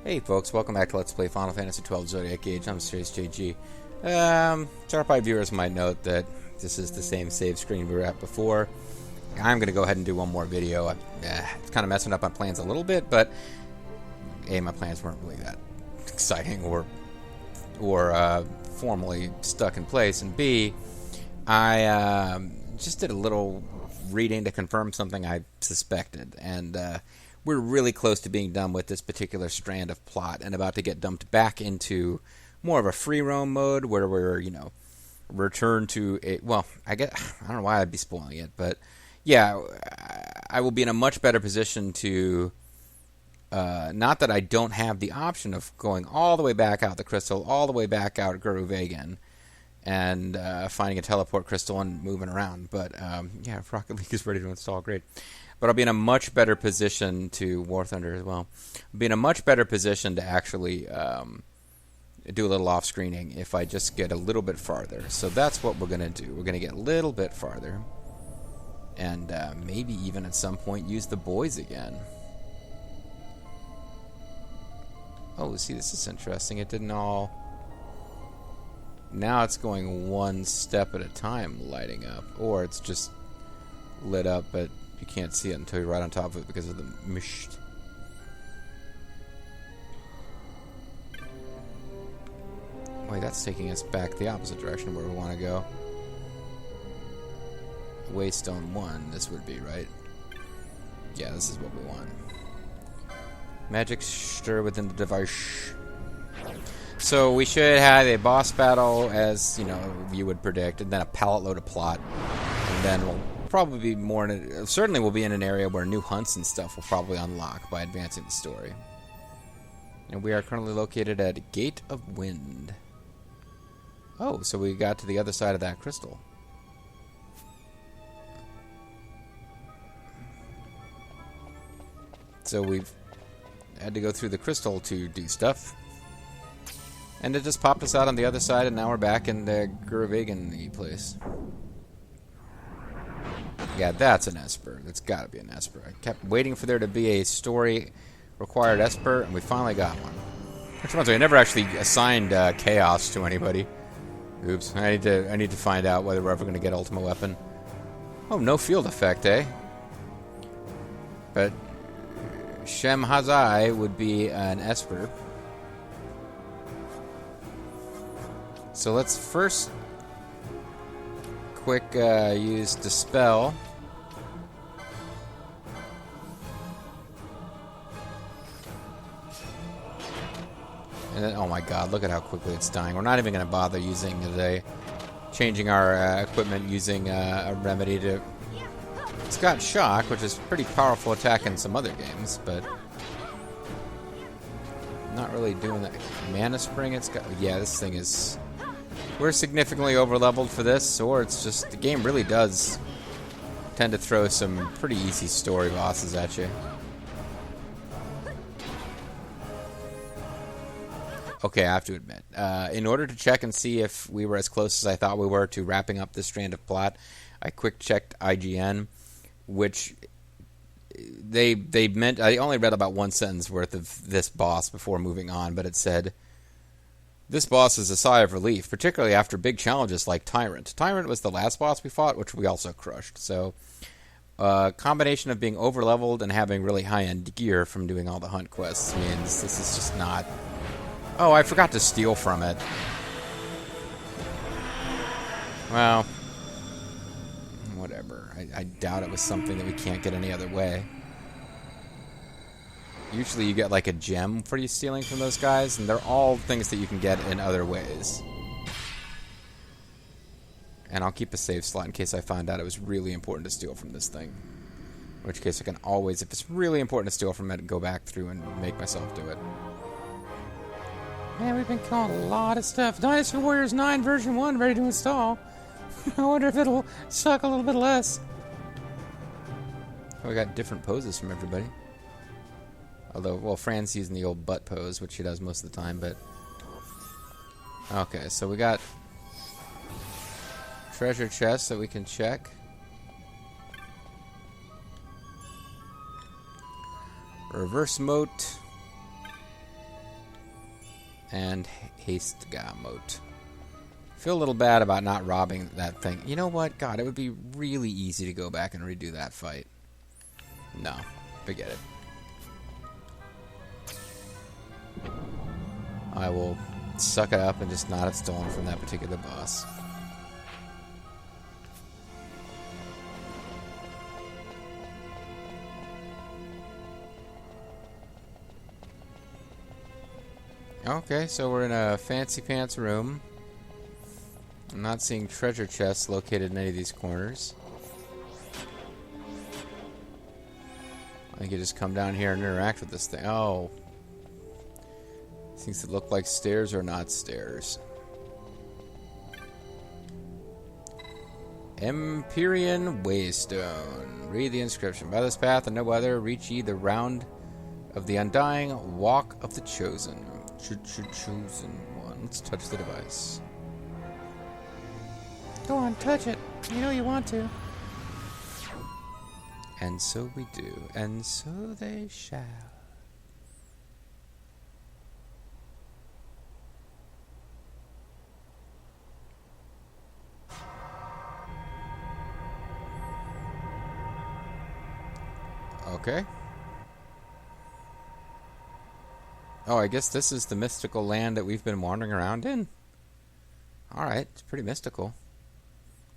Hey folks, welcome back to Let's Play Final Fantasy XII Zodiac Age. I'm MysteriousJG. Sharp-eyed viewers might note that this is the same save screen we were at before. I'm going to go ahead and do one more video. It's kind of messing up my plans a little bit, but A, my plans weren't really that exciting or formally stuck in place, and B, I just did a little reading to confirm something I suspected, and we're really close to being done with this particular strand of plot and about to get dumped back into more of a free roam mode where we're, return to a, well, I don't know why I'd be spoiling it, but yeah, I will be in a much better position to, not that I don't have the option of going all the way back out the crystal, all the way back out Guru Vegan, and finding a teleport crystal and moving around, but yeah, Rocket League is ready to install, great. But I'll be in a much better position to War Thunder as well. I'll be in a much better position to actually do a little off-screening if I just get a little bit farther. So that's what we're going to do. We're going to get a little bit farther. And maybe even at some point use the boys again. Oh, see, this is interesting. It didn't all... Now it's going one step at a time lighting up. Or it's just lit up, but you can't see it until you're right on top of it because of the mist. Wait, that's taking us back the opposite direction where we want to go. Waystone 1, this would be, right? Yeah, this is what we want. Magic stir within the device. So we should have a boss battle, as you would predict, and then a pallet load of plot, and then we'll probably be more in certainly we'll be in an area where new hunts and stuff will probably unlock by advancing the story. And we are currently located at Gate of Wind. Oh, so we got to the other side of that crystal. So we've had to go through the crystal to do stuff. And it just popped us out on the other side, and now we're back in the Gurvagan place. Yeah, that's an Esper. That's got to be an Esper. I kept waiting for there to be a story-required Esper, and we finally got one. Which reminds me, I never actually assigned Chaos to anybody. Oops. I need to find out whether we're ever going to get Ultimate Weapon. Oh, no field effect, eh? But Shem Hazai would be an Esper. So let's first quick use Dispel. And then, oh my god, look at how quickly it's dying. We're not even going to bother using changing our equipment using a remedy to... It's got Shock, which is a pretty powerful attack in some other games, but... Not really doing that. Mana Spring, it's got... Yeah, this thing is... We're significantly over-leveled for this, or it's just... The game really does tend to throw some pretty easy story bosses at you. Okay, I have to admit. In order to check and see if we were as close as I thought we were to wrapping up this strand of plot, I quick-checked IGN, which... They meant... I only read about one sentence worth of this boss before moving on, but it said... This boss is a sigh of relief, particularly after big challenges like Tyrant. Tyrant was the last boss we fought, which we also crushed. So, combination of being over-leveled and having really high-end gear from doing all the hunt quests means this is just not... Oh, I forgot to steal from it. Well, whatever. I doubt it was something that we can't get any other way. Usually you get like a gem for you stealing from those guys, and they're all things that you can get in other ways. And I'll keep a save slot in case I find out it was really important to steal from this thing. In which case I can always, if it's really important to steal from it, go back through and make myself do it. Man, we've been killing a lot of stuff. Dynasty Warriors 9 version 1 ready to install. I wonder if it'll suck a little bit less. We got different poses from everybody. Although, well, Fran's using the old butt pose, which she does most of the time, but... Okay, so we got... treasure chests that we can check. Reverse moat. And haste Gamot. Feel a little bad about not robbing that thing. You know what? God, it would be really easy to go back and redo that fight. No, forget it. I will suck it up and just not have stolen from that particular boss. Okay, so we're in a fancy pants room. I'm not seeing treasure chests located in any of these corners. I think you just come down here and interact with this thing. Oh. Things that look like stairs are not stairs. Empyrean Waystone. Read the inscription. By this path and no other, reach ye the round of the undying, walk of the chosen. Chosen one. Let's touch the device. Go on, touch it. You know you want to. And so we do. And so they shall. Okay. Oh, I guess this is the mystical land that we've been wandering around in. Alright, it's pretty mystical.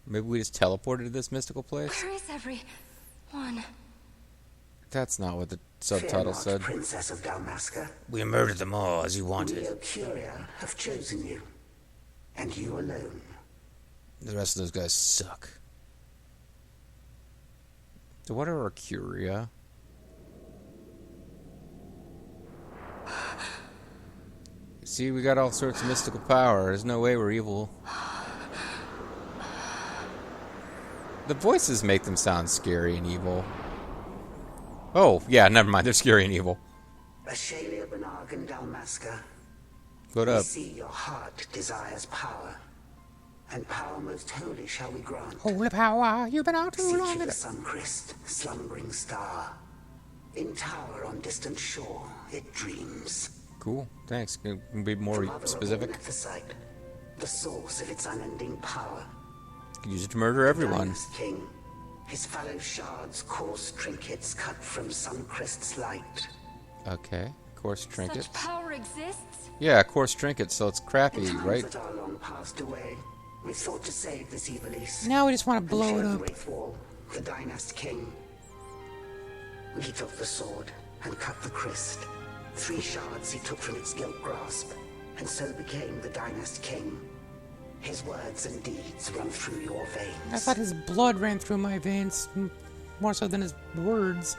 Maybe we just teleported to this mystical place? Where is everyone? That's not what the subtitle said. Princess of Dalmasca. We murdered them all as you wanted. We, Curia, have chosen you. And you alone. The rest of those guys suck. So what are Curia? See, we got all sorts of mystical power. There's no way we're evil. The voices make them sound scary and evil. Oh, yeah, never mind. They're scary and evil. Ashe and Dalmasca. What We up? see your heart desires power. And power most holy shall we grant. Holy power, you've been out too Seek long. the sun-crest, slumbering star. In tower on distant shore, it dreams. Cool, thanks. Can you be more specific? The source of its unending power. You can use it to murder everyone. Dynast King, his fallow shards, coarse trinkets cut from Suncrest's light. Okay, coarse trinkets. Such power exists? Yeah, coarse trinkets, so it's crappy, In times right? that are long passed away, we sought to save this evil east. Now we just want to and blow it share up. the Wraithwall, the Dynast King. We took the sword and cut the crest. 3 shards he took from its gilt grasp, and so became the Dynast King. His words and deeds run through your veins. I thought his blood ran through my veins more so than his words.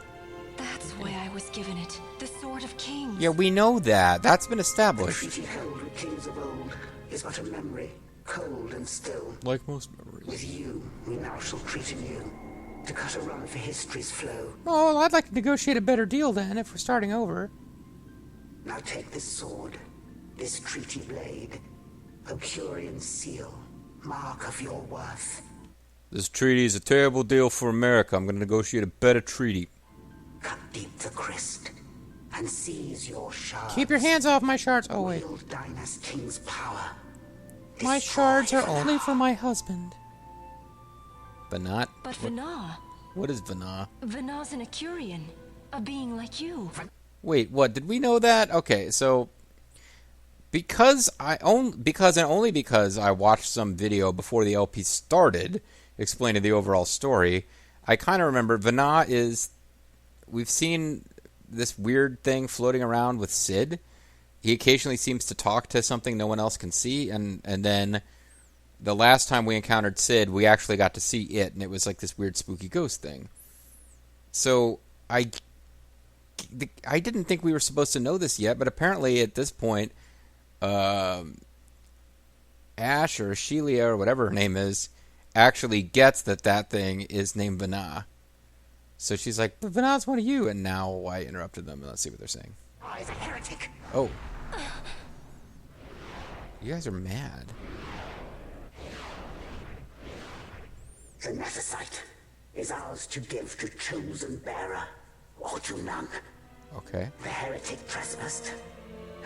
That's why I was given it. The Sword of Kings. Yeah, we know that. That's been The established. treaty held with kings of old is but a memory, cold and still. Like most memories. With you, we now shall treat anew, to cut a run for history's flow. Oh, I'd like to negotiate a better deal then, if we're starting over. Now take this sword, this treaty blade, Ocurian seal, mark of your worth. This treaty is a terrible deal for America. I'm going to negotiate a better treaty. Cut deep the crest, and seize your shards. Keep your hands off my shards. Oh, wait. Wield Dynast King's power. My Destroy shards are Vana. only for my husband. Banat? But Vana. What is Vana? Vana's an Acurian. A being like you. Wait, what? Did we know that? Okay, so because I watched some video before the LP started explaining the overall story, I kind of remember Vana is. We've seen this weird thing floating around with Sid. He occasionally seems to talk to something no one else can see, and then the last time we encountered Sid, we actually got to see it, and it was like this weird spooky ghost thing. So I didn't think we were supposed to know this yet, but apparently at this point, Ashe or Shelia or whatever her name is actually gets that thing is named Vana. So she's like, but Vana's one of you, and now I interrupted them, and let's see what they're saying. I is a heretic. Oh. You guys are mad. The Nephesite is ours to give to chosen bearer, or to none. Okay. The heretic trespassed,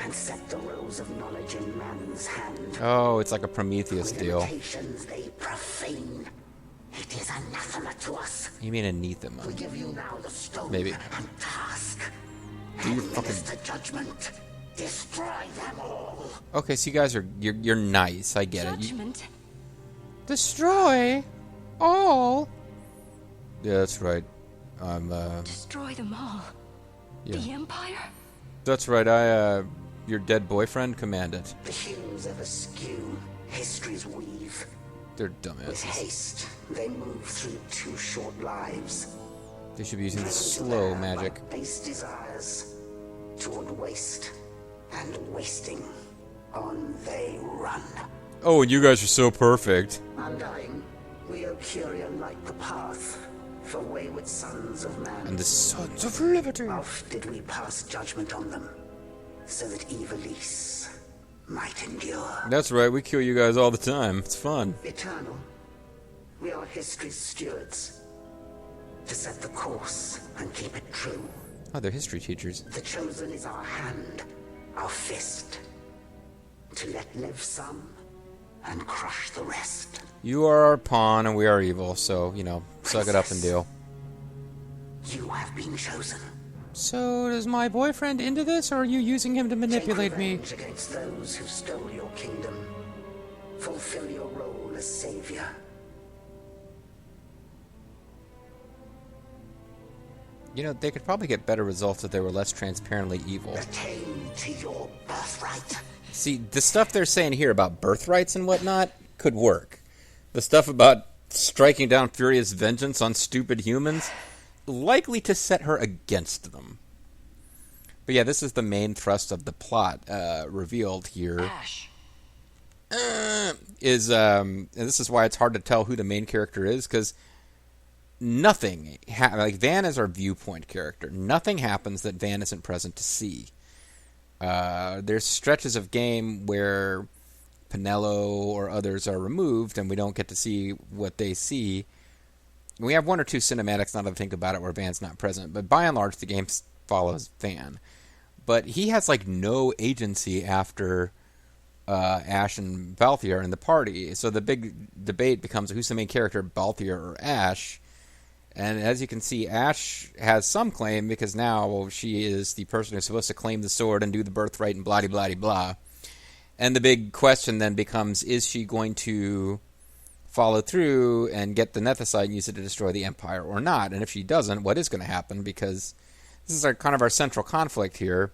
and set the rose of knowledge in man's hand. Oh, it's like a Prometheus With deal. limitations they profane. It is anathema to us. You mean anathema? We give you now the stone Maybe. and task. Do your And fucking... minister judgment. Destroy them all. Okay, so you guys are... You're nice. I get it. Judgment? Destroy all. Yeah, that's right. I'm, Destroy them all? Yeah. The Empire? That's right. Your dead boyfriend command it. The hues of askew, history's weave. They're With dumbasses. haste, they move through 2 short lives. They should be using the Driven to slow their magic. but base desires toward waste, and wasting. On they run. Oh, and you guys are so perfect. Undying, we Ocuria light the path for wayward sons of man. And the Sons of liberty. Oft did we pass judgment on them, so that Ivalice might endure. That's right. We kill you guys all the time. It's fun. Eternal, we are history's stewards, to set the course and keep it true. Oh, they're history teachers. The chosen is our hand, our fist, to let live some and crush the rest. You are our pawn, and we are evil. So suck it up and deal. You have been chosen. So does my boyfriend into this, or are you using him to manipulate Take me? revenge against those who stole your kingdom. Fulfill your role as savior. They could probably get better results if they were less transparently evil. Attain to your birthright. See, the stuff they're saying here about birthrights and whatnot could work. The stuff about striking down furious vengeance on stupid humans, likely to set her against them. But yeah, this is the main thrust of the plot revealed here. Ashe. And this is why it's hard to tell who the main character is, because nothing, like Van is our viewpoint character. Nothing happens that Van isn't present to see. There's stretches of game where Penelo or others are removed, and we don't get to see what they see. We have 1 or 2 cinematics, now that I think about it, where Van's not present, but by and large, the game follows Van. But he has no agency after Ashe and Balthier in the party. So the big debate becomes who's the main character, Balthier or Ashe. And as you can see, Ashe has some claim because now she is the person who's supposed to claim the sword and do the birthright and blah, blah, blah, blah. And the big question then becomes, is she going to follow through and get the Nethicite and use it to destroy the Empire or not? And if she doesn't, what is going to happen? Because this is kind of our central conflict here.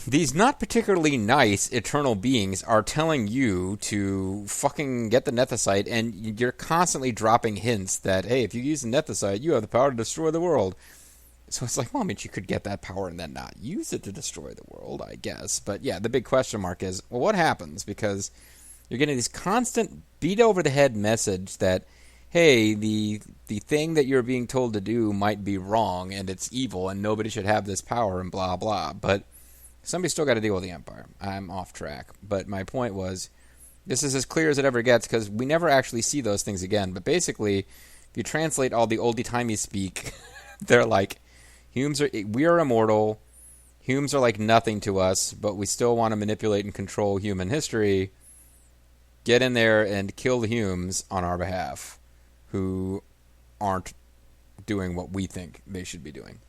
These not particularly nice eternal beings are telling you to fucking get the Nethicite, and you're constantly dropping hints that, hey, if you use the Nethicite, you have the power to destroy the world. So it's like, well, I mean, you could get that power and then not use it to destroy the world, I guess. But yeah, the big question mark is, well, what happens? Because you're getting this constant beat-over-the-head message that, hey, the thing that you're being told to do might be wrong, and it's evil, and nobody should have this power, and blah, blah. But somebody's still got to deal with the Empire. I'm off track. But my point was, this is as clear as it ever gets, because we never actually see those things again. But basically, if you translate all the oldie-timey speak, they're like, we are immortal, humans are like nothing to us, but we still want to manipulate and control human history. Get in there and kill the humans on our behalf, who aren't doing what we think they should be doing.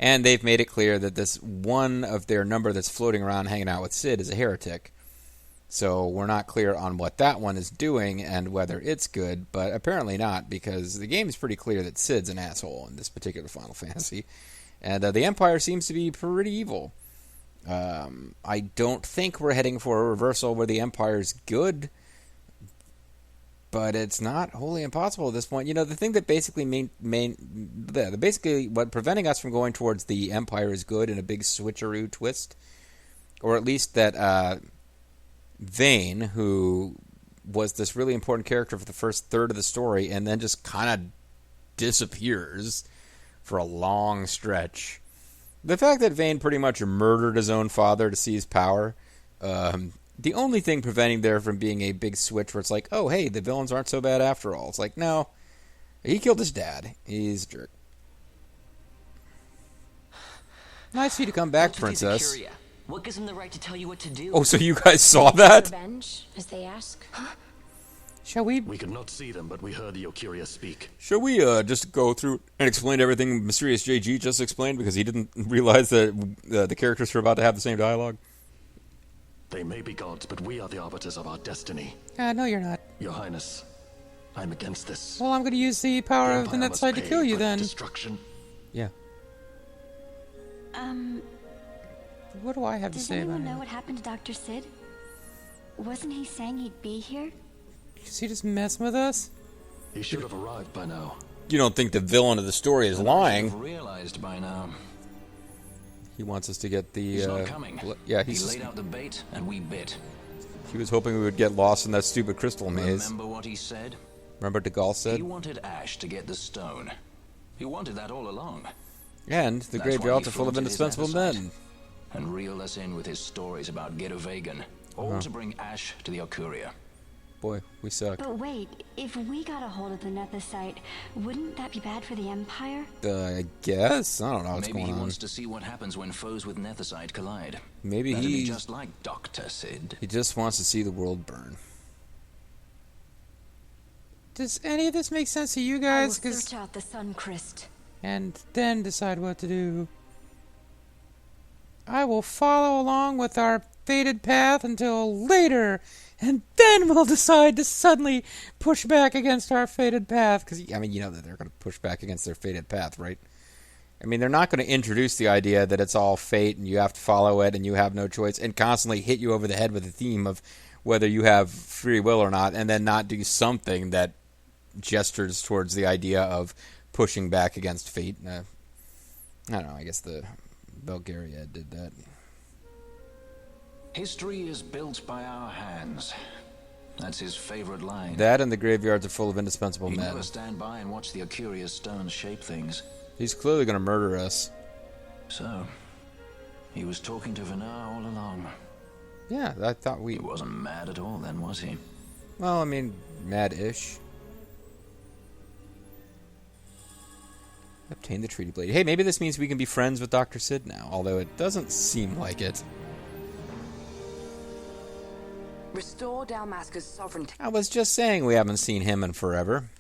And they've made it clear that this one of their number that's floating around hanging out with Sid is a heretic. So we're not clear on what that one is doing and whether it's good, but apparently not, because the game is pretty clear that Sid's an asshole in this particular Final Fantasy. And the Empire seems to be pretty evil. I don't think we're heading for a reversal where the Empire's good, but it's not wholly impossible at this point. The thing that basically basically what preventing us from going towards the Empire is good in a big switcheroo twist, or at least that Vane, who was this really important character for the first third of the story, and then just kind of disappears for a long stretch. The fact that Vane pretty much murdered his own father to seize power, the only thing preventing there from being a big switch where it's like, oh, hey, the villains aren't so bad after all. It's like, no, he killed his dad. He's a jerk. Nice of you to come back, Don't you see the princess. Curia? What gives him the right to tell you what to do? Oh, so you guys saw that? Revenge, as they ask. Shall we? We could not see them, but we heard the Ocuria speak. Shall we just go through and explain everything MysteriousJG just explained because he didn't realize that the characters were about to have the same dialogue? They may be gods, but we are the arbiters of our destiny. No, you're not. Your Highness, I'm against this. Well, I'm going to use the power of the Empire net must side to pay kill you for then. Destruction. Yeah. What do I have to Does say about anyone know it? what happened to Dr. Sid? Wasn't he saying he'd be here? Is he just messing with us? He should have arrived by now. You don't think the villain of the story is I've lying? realized by now. He wants us to get the. He's not coming. Yeah, He laid out the bait, and we bit. he was hoping we would get lost in that stupid crystal maze. Remember what he said? Remember DeGaulle said? He wanted Ashe to get the stone. He wanted that all along. And the That's graveyards why are he full of flaunted his indispensable nethersite. men. And reeled us in with his stories about Vegan, all to bring Ashe to the Ocuria. Boy, we suck. But wait, if we got a hold of the Nethicite, wouldn't that be bad for the Empire? I guess. I don't know what's Maybe he going on. wants to see what happens when foes with Nethersite collide. Maybe That'd be he just like Dr. Sid. just wants to see the world burn. Does any of this make sense to you I will guys? 'Cause- search out the Sun Crest. and then decide what to do. I will follow along with our fated path until later, and then we'll decide to suddenly push back against our fated path. Because, I mean, you know that they're going to push back against their fated path, right? I mean, they're not going to introduce the idea that it's all fate and you have to follow it and you have no choice and constantly hit you over the head with the theme of whether you have free will or not, and then not do something that gestures towards the idea of pushing back against fate. I don't know, I guess the Bulgaria did that. History is built by our hands. That's his favorite line. That and the graveyards are full of indispensable He'd men. never stand by and watch the Ocuria's stones shape things. He's clearly going to murder us. So, he was talking to Vinar all along. Yeah, I thought He we... wasn't mad at all then, was he? Well, I mean, mad-ish. Obtain the treaty blade. Hey, maybe this means we can be friends with Dr. Sid now, although it doesn't seem like it. Restore Dalmasca's sovereignty I was just saying we haven't seen him in forever.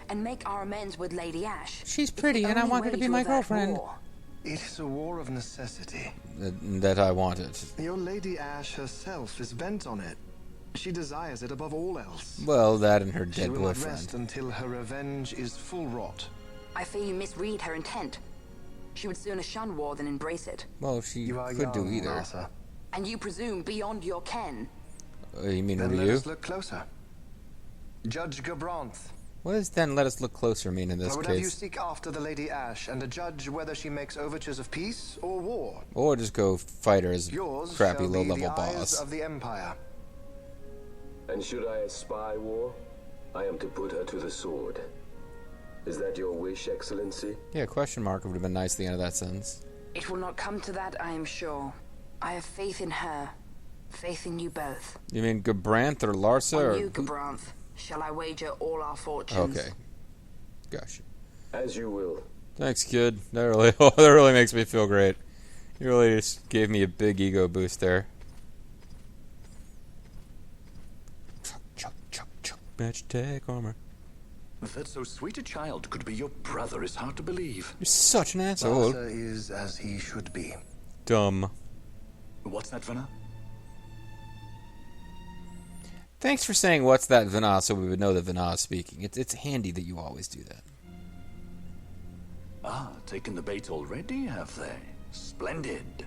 and make our amends with Lady Ashe. She's It's pretty, the and I only want her way to be my avert girlfriend. war. It is a war of necessity. That I wanted. Your Lady Ashe herself is bent on it. She desires it above all else. Well, that and her She dead will not rest boyfriend. until her revenge is full wrought. I fear you misread her intent. She would sooner shun war than embrace it. Well, she You are could do young, either. Arthur. And you presume beyond your ken. You mean Then let Ryu? us look closer. Judge Gabranth, What does then let us look closer mean in I this would have you case? seek after the Lady Ashe and judge whether she makes overtures of peace or war. Or just go fight her as Yours crappy shall be low-level the eyes boss. of the Empire. And should I espy war, I am to put her to the sword. Is that your wish, Excellency? Yeah, question mark would have been nice at the end of that sentence. It will not come to that, I am sure. I have faith in her. Faith in you both. You mean Gabranth or Larsa? On Or... you, Gabranth. Shall I wager all our fortunes? Okay. Gosh. As you will. Thanks, kid. That really, that really makes me feel great. You really just gave me a big ego boost there. Chuck, match tech armor. That so sweet a child could be your brother is hard to believe. You're such an asshole. Arthur is as he should be. Dumb. What's that, Vanna? Thanks for saying what's that Vana so we would know that Vana is speaking. It's handy that you always do that. Ah, taken the bait already, have they? Splendid.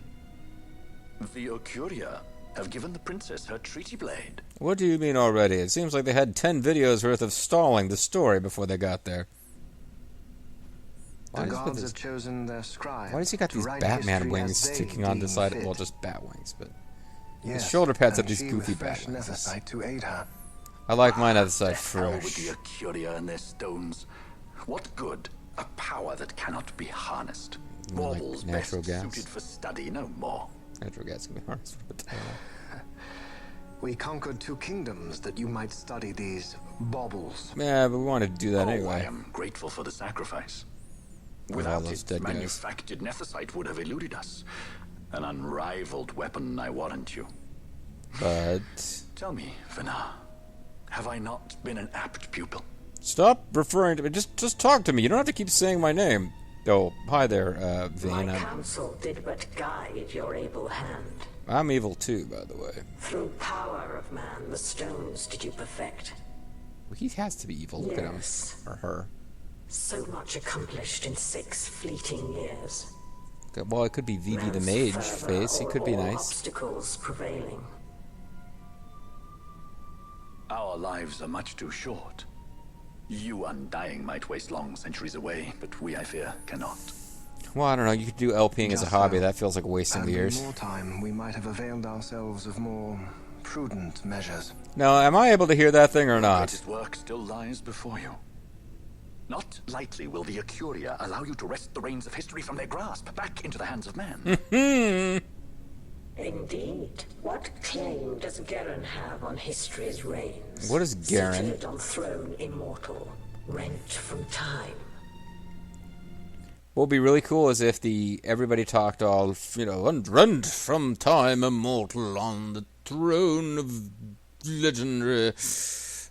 The Ocuria have given the princess her treaty blade. What do you mean already? It seems like they had 10 videos worth of stalling the story before they got there. The gods have chosen their scribe. Why does he got to these write Batman history wings as they sticking on the deem side? fit. Well, just bat wings, but Yes, his shoulder pads have and these she goofy with bat fresh wings. Nethicite to aid her. I like mine other side Hell with fresh. the Ocuria and their stones. What good? A power that cannot be harnessed. You mean like Baubles natural best gas? suited for study, no more. Natural gas can be harnessed for potato. We conquered 2 kingdoms that you might study these baubles. Yeah, but we wanted to do that I anyway. am grateful for the sacrifice. Without those it, dead guys. manufactured nethicite would have eluded us. An unrivaled weapon, I warrant you. But Tell me, Vana, have I not been an apt pupil? stop referring to me. Just talk to me. You don't have to keep saying my name. Oh, hi there, Vane. My counsel did but guide your able hand. I'm evil too, by the way. Through power of man, the stones did you perfect. He has to be evil. Look Yes. at him. Or her. So much accomplished in 6 fleeting years. Well, it could be Vivi the Mage face. He could be all nice. Obstacles prevailing. Our lives are much too short. You undying might waste long centuries away, but we, I fear, cannot. Well, I don't know. You could do LPing as a Just hobby. so. That feels like wasting Had the there years. more time, we might have availed ourselves of more prudent measures. Now, am I able to hear that thing or not? Greatest work still lies before you. Not lightly will the Acuria allow you to wrest the reins of history from their grasp, back into the hands of man. Indeed. What claim does Garen have on history's reins? What is Garen? Seated on throne immortal, rent from time. What would be really cool is if everybody talked all, and rent from time immortal on the throne of legendary.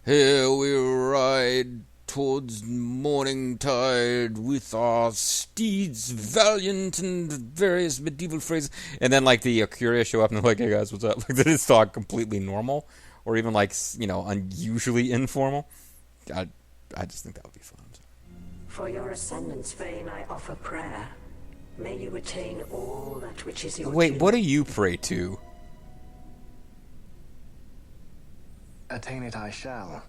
Here we ride towards morning tide with our steeds valiant and various medieval phrases. And then, like, the Acuria show up and they're like, hey guys, what's up? Like, they just talk completely normal or even, like, unusually informal. I just think that would be fun. For your ascendant's vein, I offer prayer. May you attain all that which is your Wait, due. what do you pray to? Attain it I shall.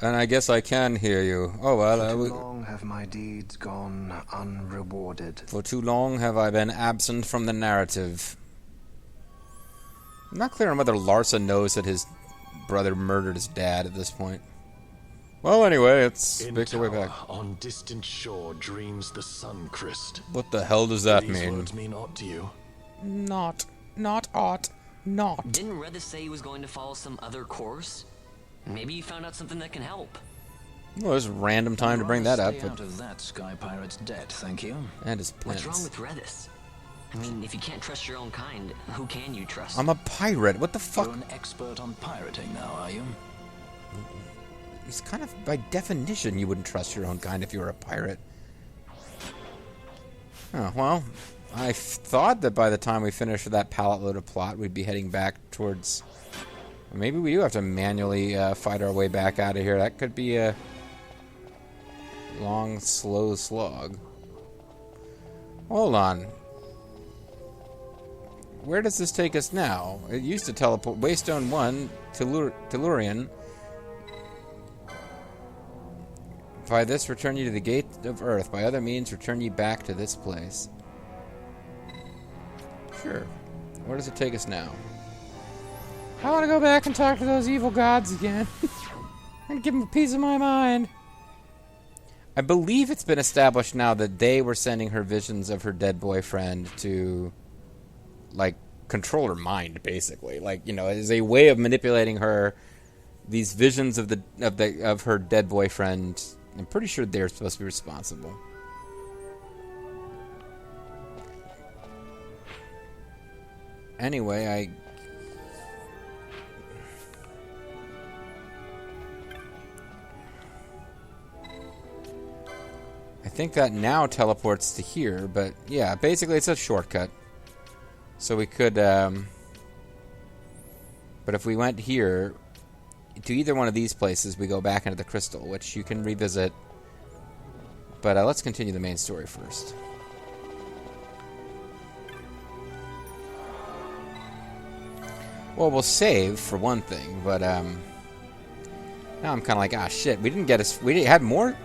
And I guess I can hear you. Oh, well, For too long have my deeds gone unrewarded. For too long have I been absent from the narrative. I'm not clear on whether Larsa knows that his brother murdered his dad at this point. Well, anyway, let's make our way back. On distant shore dreams the sun Christ. What the hell does that These mean? words mean aught to you? Not aught. Not. Didn't Redis say he was going to follow some other course? Maybe you found out something that can help. Well, there's a random time to bring that up. Stay out of that sky pirate's debt, thank you. And his What's pants. wrong with Redis? I mean, if you can't trust your own kind, who can you trust? I'm a pirate. What the fuck? You're an expert on pirating now, are you? It's kind of, by definition, you wouldn't trust your own kind if you were a pirate. Oh, well, I thought that by the time we finished that pallet load of plot, we'd be heading back towards... Maybe we do have to manually fight our way back out of here. That could be a long, slow slog. Hold on. Where does this take us now? It used to teleport Waystone 1 to Tellurian. By this, return you to the gate of Earth. By other means, return you back to this place. Sure. Where does it take us now? I want to go back and talk to those evil gods again. And give them a piece of my mind. I believe it's been established now that they were sending her visions of her dead boyfriend to, like, control her mind, basically. Like, as a way of manipulating her. These visions of her dead boyfriend. I'm pretty sure they're supposed to be responsible. Anyway, I think that now teleports to here, but yeah, basically it's a shortcut. So we could, but if we went here to either one of these places, we go back into the crystal, which you can revisit. But let's continue the main story first. Well, we'll save for one thing, but now I'm kind of like, shit, we had more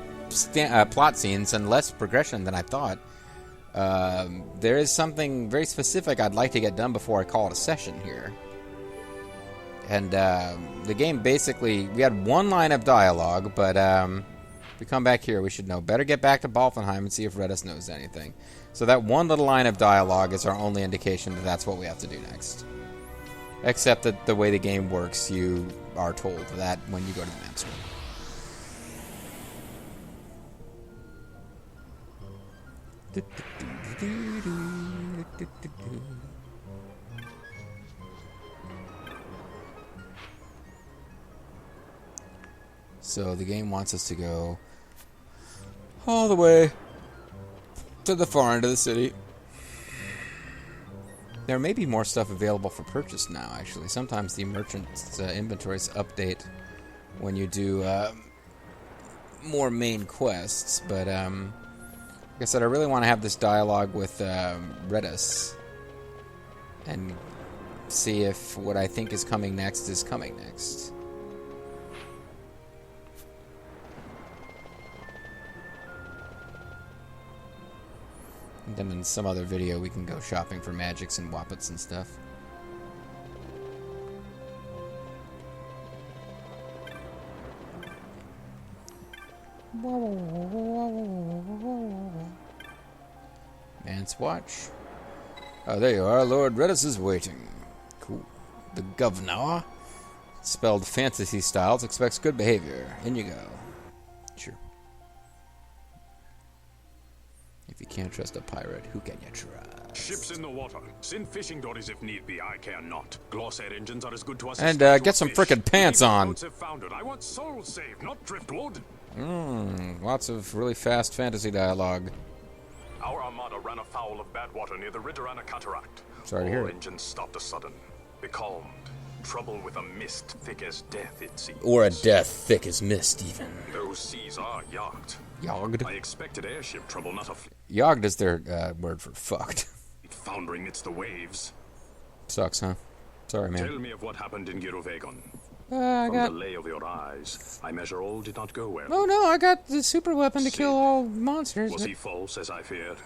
plot scenes and less progression than I thought. There is something very specific I'd like to get done before I call it a session here. And the game basically, we had one line of dialogue, but if we come back here, we should know. Better get back to Balfenheim and see if Redis knows anything. So that one little line of dialogue is our only indication that that's what we have to do next. Except that the way the game works, you are told that when you go to the map screen. So the game wants us to go all the way to the far end of the city. There may be more stuff available for purchase now, actually. Sometimes the merchant's inventories update when you do more main quests. But, like I said, I really want to have this dialogue with Redis and see if what I think is coming next is coming next. And then in some other video, we can go shopping for magics and wappets and stuff. Man's watch. Oh, there you are. Lord Redis is waiting. Cool. The governor, spelled fantasy styles, expects good behavior. In you go. Sure. If you can't trust a pirate, who can you trust? Ships in the water. Send fishing dories if need be. I care not. Glossair engines are as good to us. And get some frickin' pants on. I want souls saved, not driftwood. Lots of really fast fantasy dialogue. Our armada ran afoul of bad water near the Ridorana Cataract. Sorry to hear All it. engines stopped a sudden. Becalmed. Trouble with a mist thick as death, it seems. Or a death thick as mist, even. Those seas are yogged. Yogged? I expected airship trouble, not a... Yogged is their word for fucked. Foundering amidst the waves. Sucks, huh? Sorry, man. Tell me of what happened in Girovegon. I From got... the lay of your eyes, I measure all did not go well. Oh no, I got the super weapon to kill all monsters. Was he false, as I feared?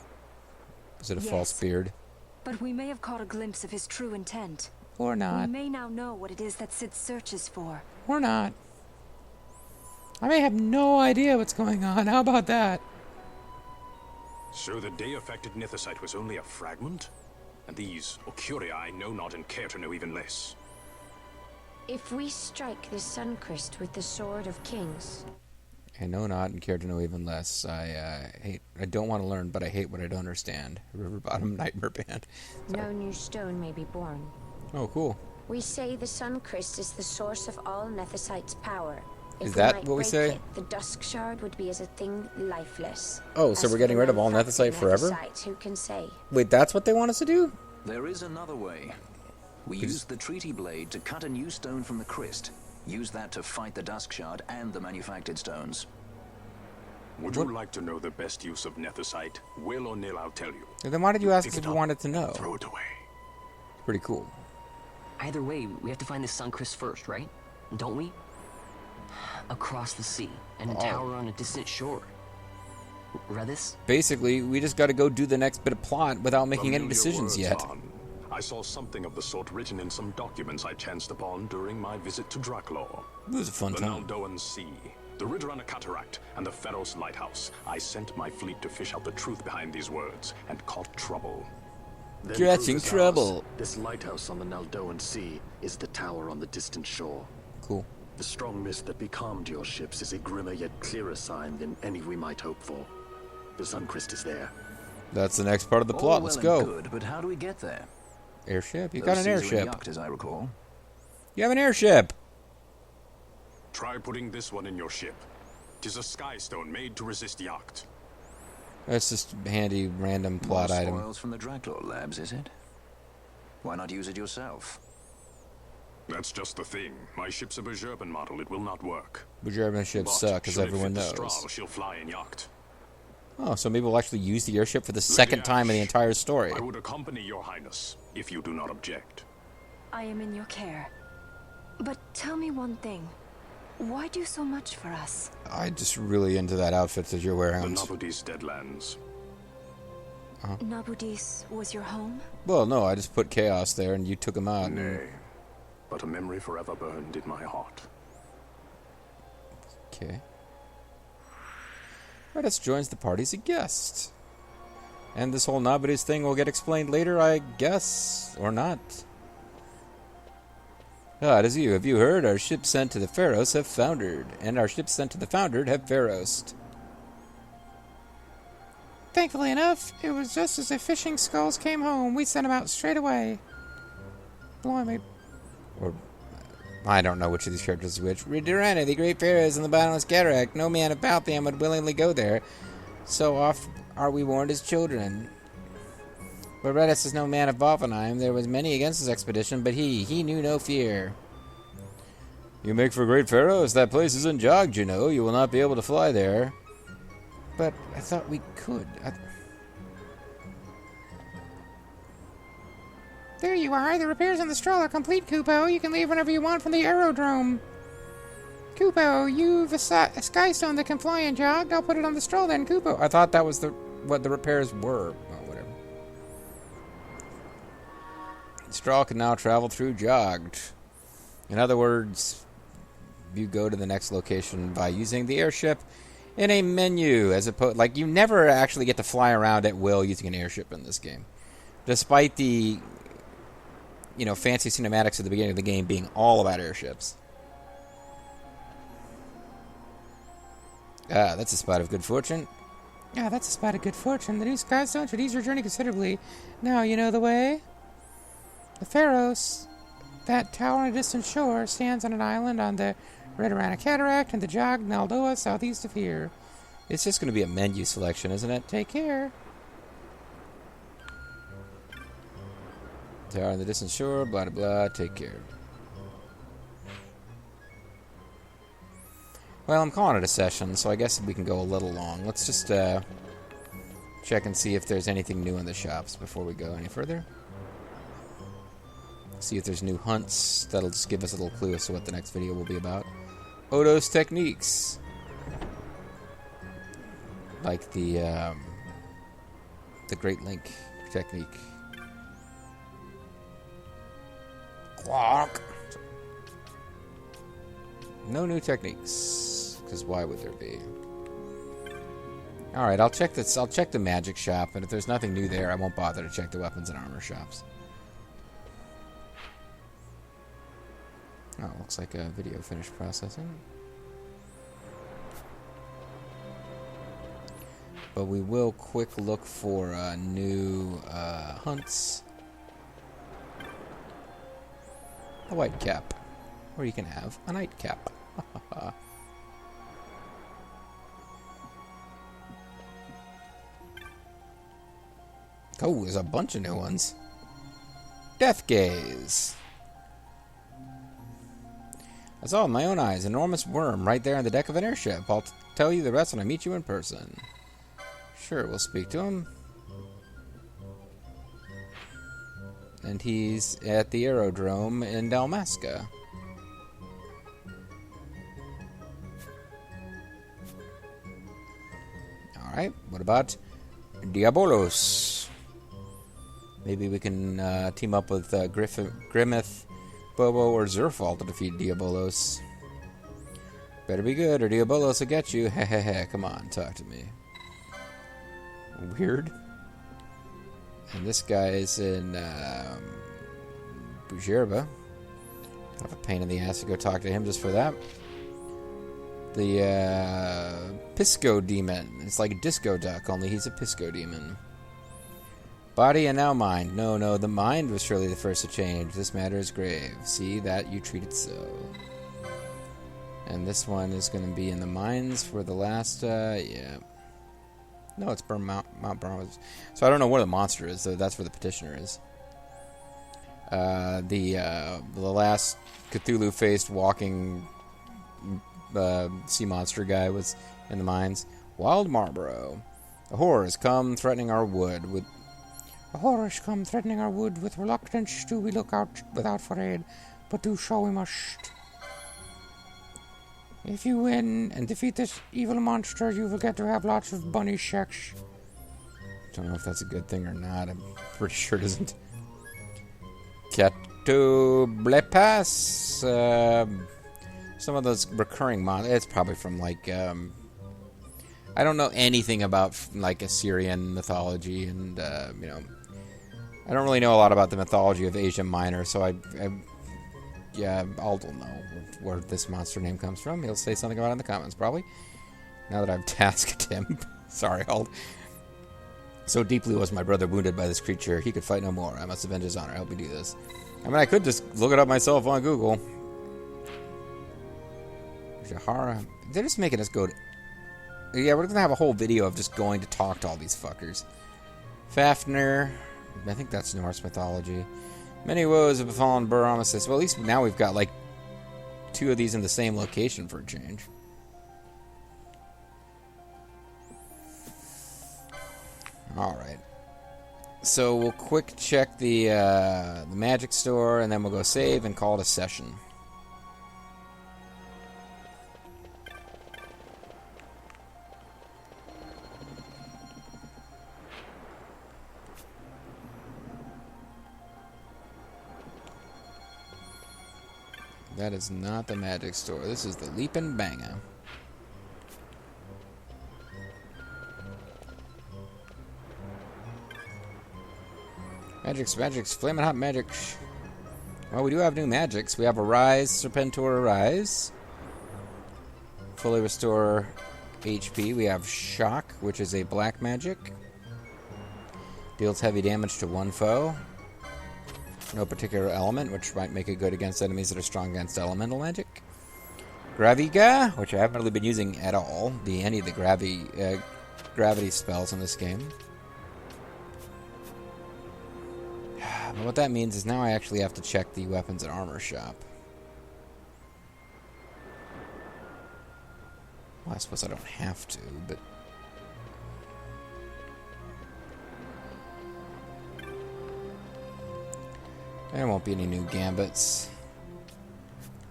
Was it a false beard? But we may have caught a glimpse of his true intent. Or not. We may now know what it is that Sid searches for. Or not. I may have no idea what's going on. How about that? So the day-affected Nithosite was only a fragment? And these Ocuria I know not and care to know even less. If we strike the Suncrest with the Sword of Kings... I know not and care to know even less. I don't want to learn, but I hate what I don't understand. River Bottom Nightmare Band. No new stone may be born. Oh, cool. We say the Suncrest is the source of all Nethosite's power. Is that what we say? It, the Dusk Shard would be as a thing lifeless. Oh, so we're getting rid of all Nethosite forever? Who can say? Wait, that's what they want us to do? There is another way. We use the treaty blade to cut a new stone from the Christ. Use that to fight the Dusk Shard and the manufactured stones. Would you like to know the best use of Nethosite? Will or nil, I'll tell you. Then why did you ask us if you wanted to know? Throw it away. Pretty cool. Either way, we have to find the Suncrest first, right? Don't we? Across the sea, and a tower on a distant shore. Redis? Basically, we just gotta go do the next bit of plot without making any decisions yet. I saw something of the sort written in some documents I chanced upon during my visit to Draklor. It was a fun time. The Naldoan Sea, the Ridorana Cataract, and the Pharos Lighthouse. I sent my fleet to fish out the truth behind these words, and caught trouble. Catching trouble. This lighthouse on the Naldoan Sea is the tower on the distant shore. Cool. The strong mist that becalmed your ships is a grimmer yet clearer sign than any we might hope for. The Suncrest is there. That's the next part of the plot. Let's go. Good, but how do we get there? Airship? You got an airship. Yacht, as I recall. You have an airship. Try putting this one in your ship. 'Tis a sky stone made to resist yacht. That's just a handy random plot More item. spoils from the Draklor labs, is it? Why not use it yourself? That's just the thing. My ship's a Bergerben model. It will not work. Bergerben ships suck, as should it everyone fit the knows. Strahl, she'll fly in yacht. Oh, so maybe we'll actually use the airship for the second time in the entire story. I would accompany your highness, if you do not object. I am in your care. But tell me one thing. Why do so much for us? I'm just really into that outfit that you're wearing. The Nabudis Deadlands. Nabudis was your home? Well, no, I just put Chaos there and you took him out. Nay, but a memory forever burned in my heart. Okay. Redis joins the party as a guest. And this whole Nabudis thing will get explained later, I guess. Or not. Ah, it is you. Have you heard? Our ships sent to the Pharos have foundered. And our ships sent to the foundered have Pharos. thankfully enough, it was just as the fishing skulls came home. We sent them out straight away. Blimey. Or, I don't know which of these characters is which. Ridurana, the great pharaohs in the bottomless cataract. No man of Balthiam would willingly go there. So oft are we warned as children. But Redis is no man of Valfenheim. There was many against this expedition, but he knew no fear. You make for great pharaohs. That place is in Jog, you know. You will not be able to fly there. But I thought we could. There you are. The repairs on the Stroll are complete, Kupo. You can leave whenever you want from the aerodrome. Kupo, you've a skystone that can fly in Jog. I'll put it on the Stroll then, Kupo. I thought that was what the repairs were. Oh, whatever. Straw can now travel through Jogged. In other words, you go to the next location by using the airship in a menu, as opposed, like, you never actually get to fly around at will using an airship in this game, despite the, you know, fancy cinematics at the beginning of the game being all about airships. Ah, that's a spot of good fortune. Ah, that's a spot of good fortune. The new skystone should ease your journey considerably. Now you know the way. The Pharos, that tower on a distant shore, stands on an island on the Ridurana Cataract and the Jog Naldoa southeast of here. It's just going to be a menu selection, isn't it? Take care. Tower on the distant shore, blah, blah, blah, take care. Well, I'm calling it a session, so I guess we can go a little long. Let's just check and see if there's anything new in the shops before we go any further. See if there's new hunts. That'll just give us a little clue as to what the next video will be about. Odo's techniques. Like the Great Link technique. Clock. No new techniques, because why would there be? All right, I'll check this. I'll check the magic shop, and if there's nothing new there, I won't bother to check the weapons and armor shops. Oh, looks like a video finished processing. But we will quick look for new hunts. A white cap, or you can have a nightcap. Oh, there's a bunch of new ones. Death Gaze. I saw with my own eyes an enormous worm right there on the deck of an airship. I'll tell you the rest when I meet you in person. Sure, we'll speak to him. And he's at the aerodrome in Dalmasca. Alright, what about Diabolos? Maybe we can team up with Grimmeth, Bobo, or Zerfall to defeat Diabolos. Better be good, or Diabolos will get you. Hehehe, come on, talk to me. Weird. And this guy is in Bujerba. Kind of a pain in the ass to go talk to him just for that. The Pisco Demon. It's like a disco duck, only he's a Pisco Demon. Body and now mind. No, the mind was surely the first to change. This matter is grave. See that you treat it so. And this one is going to be in the mines for the last, yeah. No, it's Mount Burns. So I don't know what the monster is, so that's where the petitioner is. The last Cthulhu-faced walking sea monster guy was in the mines. Wild Marlborough. A horror has come threatening our wood with... A horror has come threatening our wood. With reluctance do we look out without for aid, but do so we must. If you win and defeat this evil monster, you will get to have lots of bunny sex. Don't know if that's a good thing or not. I'm pretty sure it isn't. Catoblepas. Some of those recurring monsters. It's probably from like... I don't know anything about like Assyrian mythology, and you know, I don't really know a lot about the mythology of Asia Minor, so yeah, Ald will know where this monster name comes from. He'll say something about it in the comments, probably. Now that I've tasked him. Sorry, Ald. So deeply was my brother wounded by this creature, he could fight no more. I must avenge his honor. Help me do this. I mean, I could just look it up myself on Google. Jahara. They're just making us go to... Yeah, we're going to have a whole video of just going to talk to all these fuckers. Fafnir. I think that's Norse mythology. Many woes have befallen Bur Armistice. Well, at least now we've got, like, 2 of these in the same location for a change. Alright. So we'll quick check the magic store, and then we'll go save and call it a session. That is not the magic store. This is the Leapin' Banger. Magics, flamin' hot magics. Well, we do have new magics. We have Arise, Serpentor Arise. Fully restore HP. We have Shock, which is a black magic. Deals heavy damage to one foe. No particular element, which might make it good against enemies that are strong against elemental magic. Graviga, which I haven't really been using at all. Any of the gravity spells in this game. But what that means is now I actually have to check the weapons and armor shop. Well, I suppose I don't have to, but... There won't be any new gambits.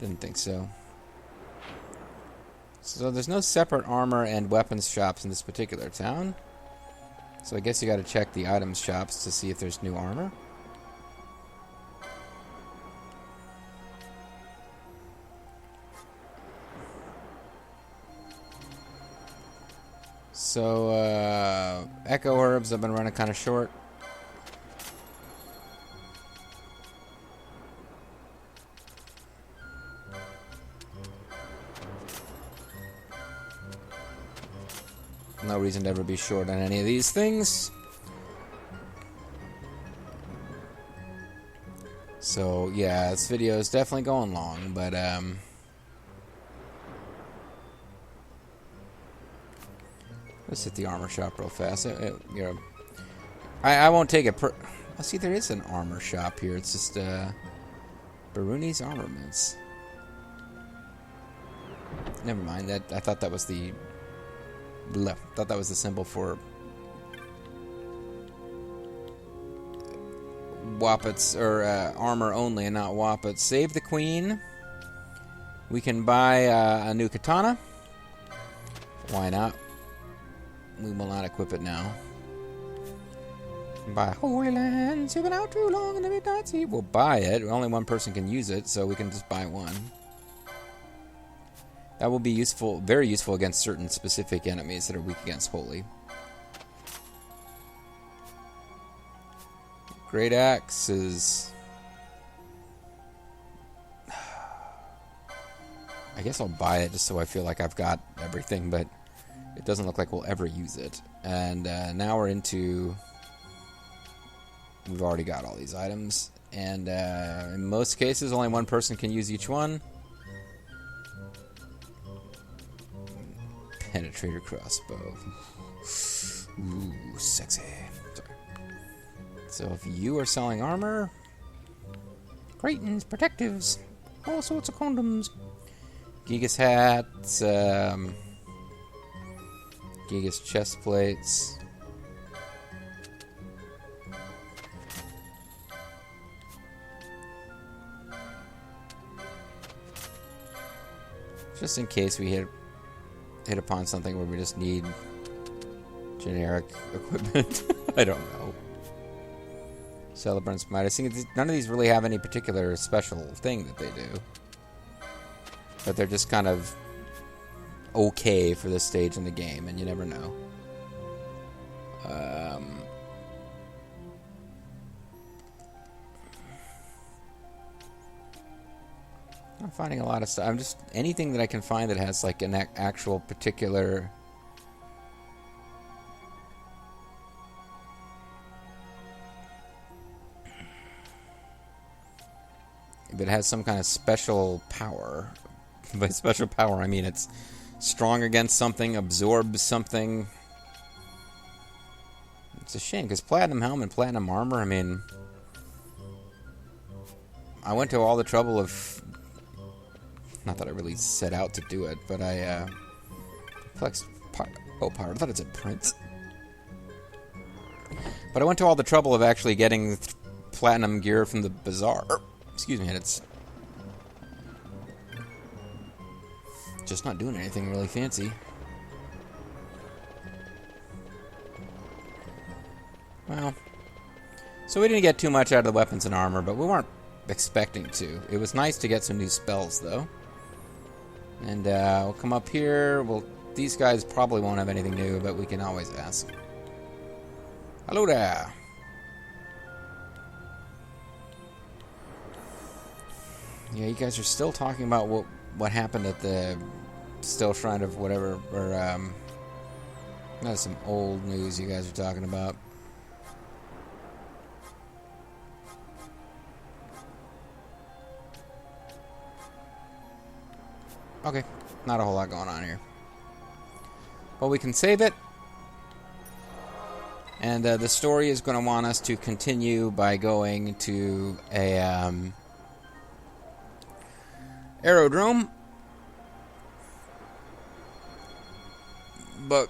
Didn't think so. So there's no separate armor and weapons shops in this particular town. So I guess you gotta check the items shops to see if there's new armor. So, Echo Herbs have been running kind of short. No reason to ever be short on any of these things. So, yeah, this video is definitely going long, but, let's hit the armor shop real fast. I won't take it per... Oh, see, there is an armor shop here. It's just, Baruni's Armaments. Never mind. I thought that was the... thought that was the symbol for... Wappets, or, armor only and not Wappets. Save the Queen. We can buy, a new katana. Why not? We will not equip it now. Buy Holy Lands, you've been out too long in the Midnight Sea. We'll buy it. Only one person can use it, so we can just buy one. That will be useful, very useful against certain specific enemies that are weak against Holy. Great Axe is... I guess I'll buy it just so I feel like I've got everything, but it doesn't look like we'll ever use it. And now we're into... We've already got all these items. And in most cases, only one person can use each one. Penetrator crossbow. Ooh, sexy. Sorry. So if you are selling armor... Cretans, protectives, all sorts of condoms. Gigas hats, Gigas chest plates. Just in case we hit upon something where we just need generic equipment. I don't know. Celebrant's Might. I think none of these really have any particular special thing that they do. But they're just kind of okay for this stage in the game, and you never know. I'm finding a lot of stuff. I'm just... Anything that I can find that has, like, an actual particular... if it has some kind of special power. By special power, I mean it's strong against something, absorbs something. It's a shame, because platinum helm and platinum armor, I mean, I went to all the trouble of, not that I really set out to do it, but I flexed power. I thought it said prince. But I went to all the trouble of actually getting platinum gear from the bazaar. Excuse me, and it's just not doing anything really fancy. Well, so we didn't get too much out of the weapons and armor, but we weren't expecting to. It was nice to get some new spells, though. And we'll come up here. These guys probably won't have anything new, but we can always ask. Hello there. Yeah, you guys are still talking about what happened at the Still Shrine of whatever, or that's some old news you guys are talking about. Okay, not a whole lot going on here. Well, we can save it. And the story is going to want us to continue by going to a aerodrome. But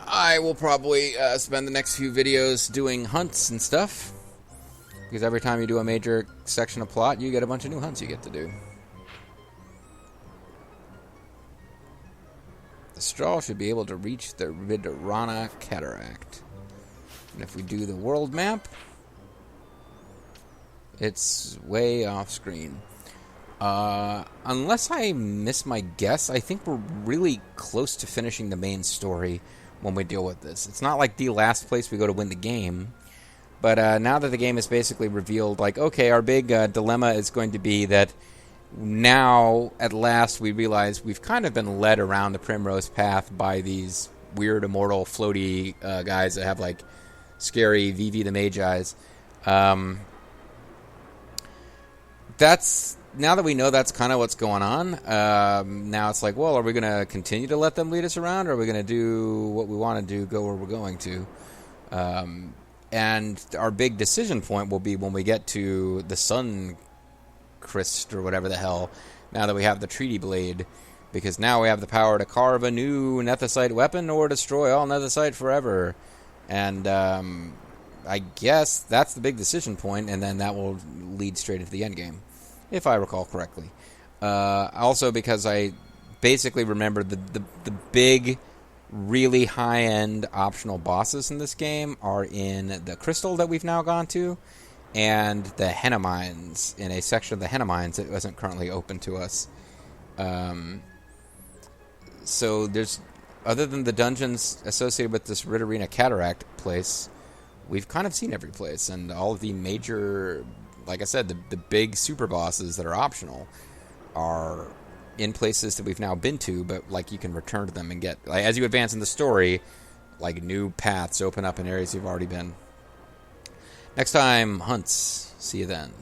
I will probably spend the next few videos doing hunts and stuff. Because every time you do a major section of plot, you get a bunch of new hunts you get to do. The straw should be able to reach the Vidarana Cataract. And if we do the world map, it's way off screen. Unless I miss my guess, I think we're really close to finishing the main story when we deal with this. It's not like the last place we go to win the game. But now that the game is basically revealed, like, okay, our big dilemma is going to be that now, at last, we realize we've kind of been led around the Primrose Path by these weird, immortal, floaty guys that have, like, scary Vivi the Mage eyes. That's... Now that we know that's kind of what's going on, now it's like, well, are we going to continue to let them lead us around, or are we going to do what we want to do, go where we're going to? And our big decision point will be when we get to the Sun Crest, or whatever the hell, now that we have the Treaty Blade, because now we have the power to carve a new Nethicite weapon or destroy all Nethicite forever. And I guess that's the big decision point, and then that will lead straight into the endgame, if I recall correctly. Also, because I basically remember the big, really high-end optional bosses in this game are in the Crystal that we've now gone to, and the Henna Mines, in a section of the Henna Mines that wasn't currently open to us. So there's, other than the dungeons associated with this Vidarana Cataract place, we've kind of seen every place, and all of the major, like I said, the big super bosses that are optional are in places that we've now been to, but like you can return to them and get, like, as you advance in the story, like new paths open up in areas you've already been. Next time, hunts. See you then.